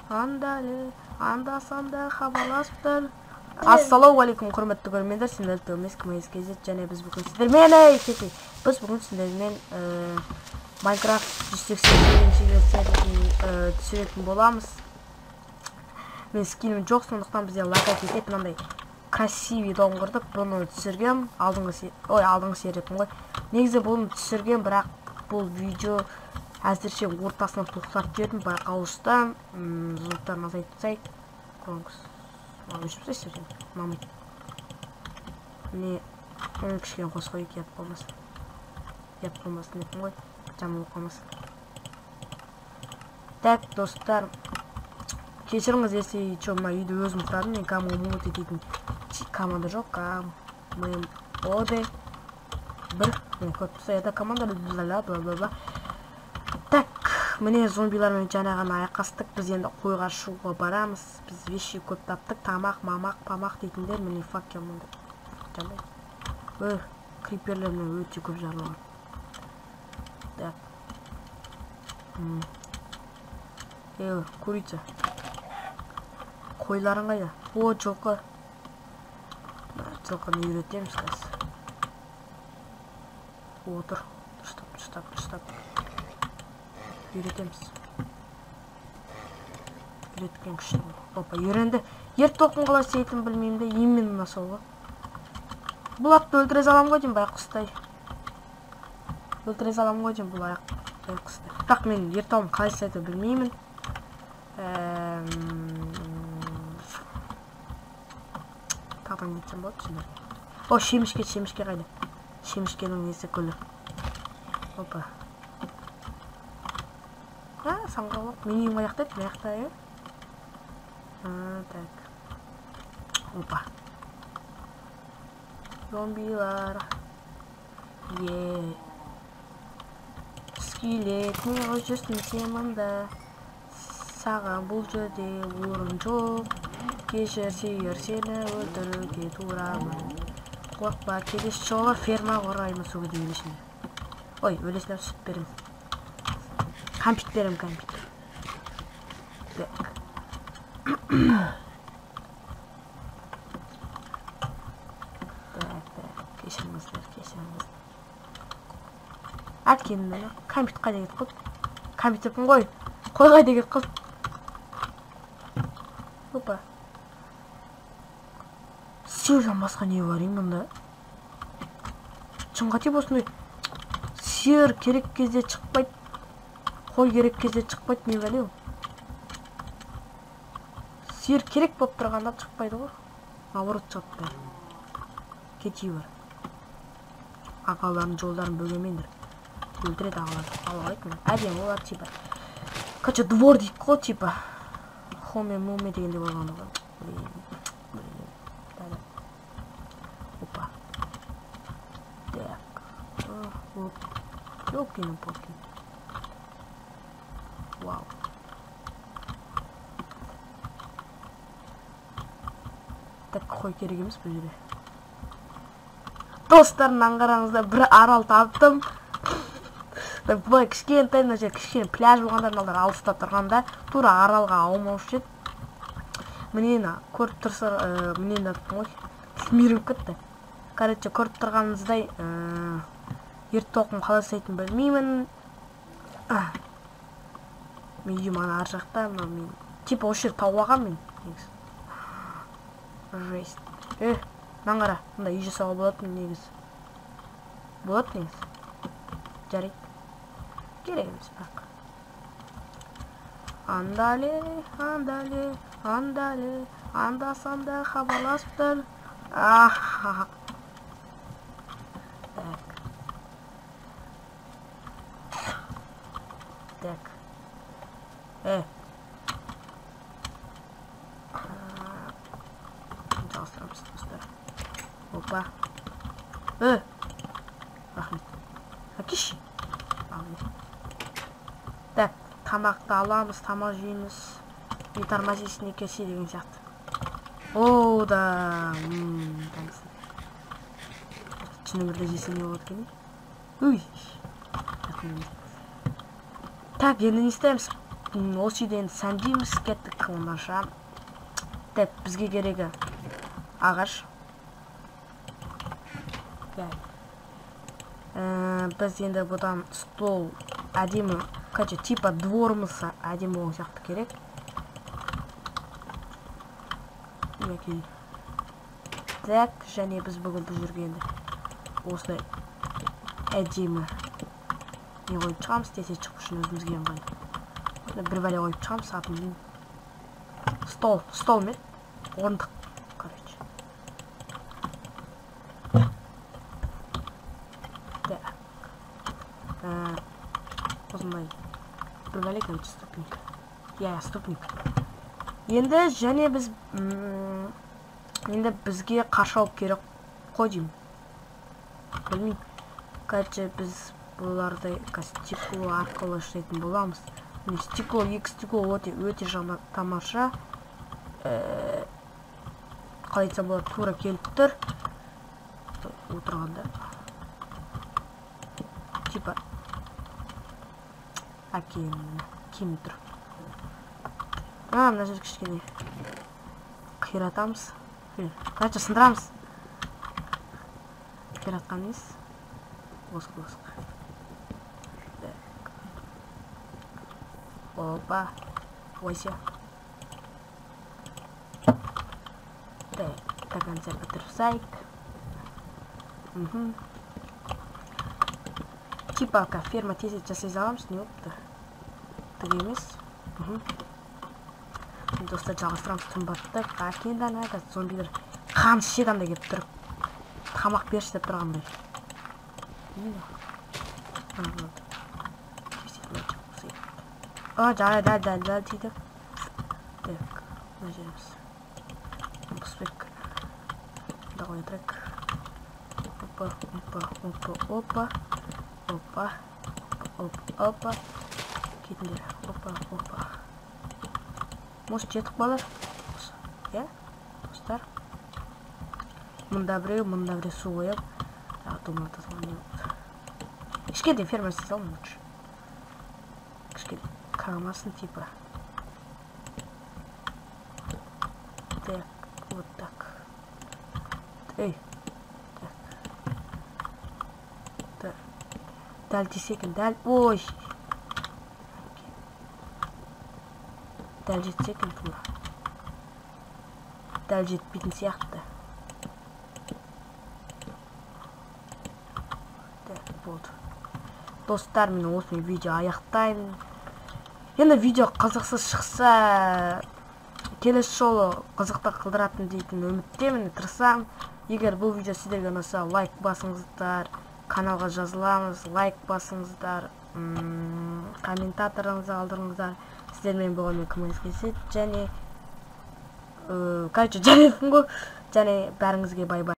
андale, анда-санда хабарласыптыр. Ассалаумағалейкум, құрметті көрермендер, сіздер Томес кезет және біз бүгін сіздермен біз бүгін сіздермен Майнкрафт 180 версиясын түсіретін боламыз. Мен скинім жоқ, сондықтан бізде лайк етіп мынандай красивый дом құрдық. Бұны түсіргем, алдыңғы сериятын ғой. Негізі бұны түсіргем, бірақ бұл видео әзірше ортасына тоқтап жібердім. Байқауыштан звуктарын азайтсайық. Қоңыз. Өшіп сөйсен. Мамай. Міне оны кішкен қос қойып еп болмасын. Еп болмасын етін ғой. Жамылып қалмасын. Так, достар. Кешіріңіз, если мына үйді өзім құрадым. Мен камыл ететін команда жоқ. ОД1. Мен көп тұса еді команда бла-бла-бла. Так, міне зомбилармен жаңа ғана айқастық. Біз енді қойға шығуға барамыз. Біз вещи көп таптық. Тамақ, мамақ, памақ дейтіндер. Міне факел мұнда. Жаңдай. Криперлермен өте көп жарылған. Так. Курица. Қойларын қайда? Жылқы. Жылқыны үйретеміз қазір. Отыр. Дұрыстап. Үйретеміз. Үйреткен күшті. Опа, үйренді. Тоқын қалай істейтінін білмеймін де, именно сол ғой. Бұл атты өлтіре салам ғой деймін, байқұстай. Өлтіре салам ғой деймін, бұл байқұстай. Бірақ мен ертауым қалай істейтінін білмеймін. Тағдан кетсем болады сендерге. О, шемішке қайда. Шемішкенің несі күлі. Опа. Самға болып. Мен үйім аяқтайды, аяқта, Так. Опа. Зомбилар. Скелет, не жүрсің семінді. Саған бұл жерде орын жоқ. Кешір сүйер сені өлтіруге турамын. Қорқпа, келесі жолы ферма құраймыз сол кезде өлесіне. Ой, өлесіне сүт берем. Кампит берем, кампит. Так. Кешіріңіздер. Әткенімді, кампит қайда кет қыз? Кампит депін ғой. Қой қайда кет қыз? Опа. Сиырдан басқа не бар мұнда? Шынға теп осындай. Сиыр керек кезде шықпайды. Қой керек кезде шықпайды, не бәлеу? Сиыр керек болып тұрғанда шықпайды ғой. Наоборот шығып бәрі. Кетей бар. Ағаларын жолдарын бөгемендір. Өлтіреді ағаларды. Алғайт мен. Әдем олар типа. Қача двор дейік қой типа. Хоме-муме дегенде болғанды ғой. Опа. Так. Ёлкин-палкин. Вау. Так, қой керек емес бұл жерде. Достарынан қараңызда бір арал таптым. Бұлай кішкентай пляж болғандардың алдар алыста тұрғанда тура аралға аумаушы еді. Мінені көріп тұрса, мінені аттым ғой. Мирім күтті. Короче, көріп тұрғаныңыздай тоқым қалай істейтінін білмеймін. Мен үйім ана ар жақта. Типа осы жер тауып алғам мен. Жесть. Маған қара, мұнда үй жасауға болатын негіз. Болады негіз. Жарайды. Керек емес бірақ. Андале, анда-санда хабарласыптыр. Так. Жалыстырамыз, достар. Опа. Рахмет. Әкеші. Так, тамақты аламыз, тамақ жейміз. Не тормозисіне кесе деген сияқты. О, да. Шынымырда жесем не болады екен? Уй. Так, енді не істейміз? осы үйден сәндейміз, кеттік онданша. Деп, бізге керегі ағаш. Біз енді бұдан стол әдемі, қача, типа дворымыз әдемі оң сияқты керек. Так, және біз бүгін бұл жүргенді осылай әдемі не қойып шығамыз, десе шығып үшін өзімізге ыңғайлы. Бір бәле қойып шығамыз, атын стол мен орындық, короче. Так. Осындай бір бәле, короче, ступник. Ступник. Енді және біз енді бізге қаршы алып керек қой деймін. Білмеймін. Короче, біз бұларды стекло арқылы жасайтын боламыз. Стекло, екі стекло өте жаңа тамаша. Қалай айтсам болады, тура келіп тұр. Отырғанда. Типа кемі тұр. Мына жер кішкене қиратамыз. Короче, сындырамыз. Қиратқан емес. Осқы. Опа. Ойся. Так, концерт бітірсайк. Типа, ферма тезет жасай аламыз, не опты? Түк емес. Достар, жалғастырамыз тұнбатты. Енді ана зомбилер қан шедам да кеп тұр. Тамақ берші деп тұрғандай. Жарай, дәл тейді. Так, мына жеріміз. Бұспек. Да қой трек. Опа. Кетіндер. Опа. Может, жетік балар? Достар. Мұнда біреу су ойып. Думалды соған не болды. Кішкенде ферма істей салмын лучше. Кішкенде қарамасын типа. Так, вот так. Так. Дәл десекен, дәл. Ой! Дәл жетсекен тура. Дәл жетпейтін сияқты. Болды. Достар, мен осымен видео аяқтаймын. Енді видео қызықсыз шықса, келесі жолы қызықты қылдыратын дейтін үміттемін, тырысам. Егер бұл видео сіздерге ұнаса, лайк басыңыздар, каналға жазыламыз, лайк басыңыздар, комментаторыңызды алдырыңыздар. Сіздермен болғанмен кіміңіз келсе, және бәріңізге бай-бай.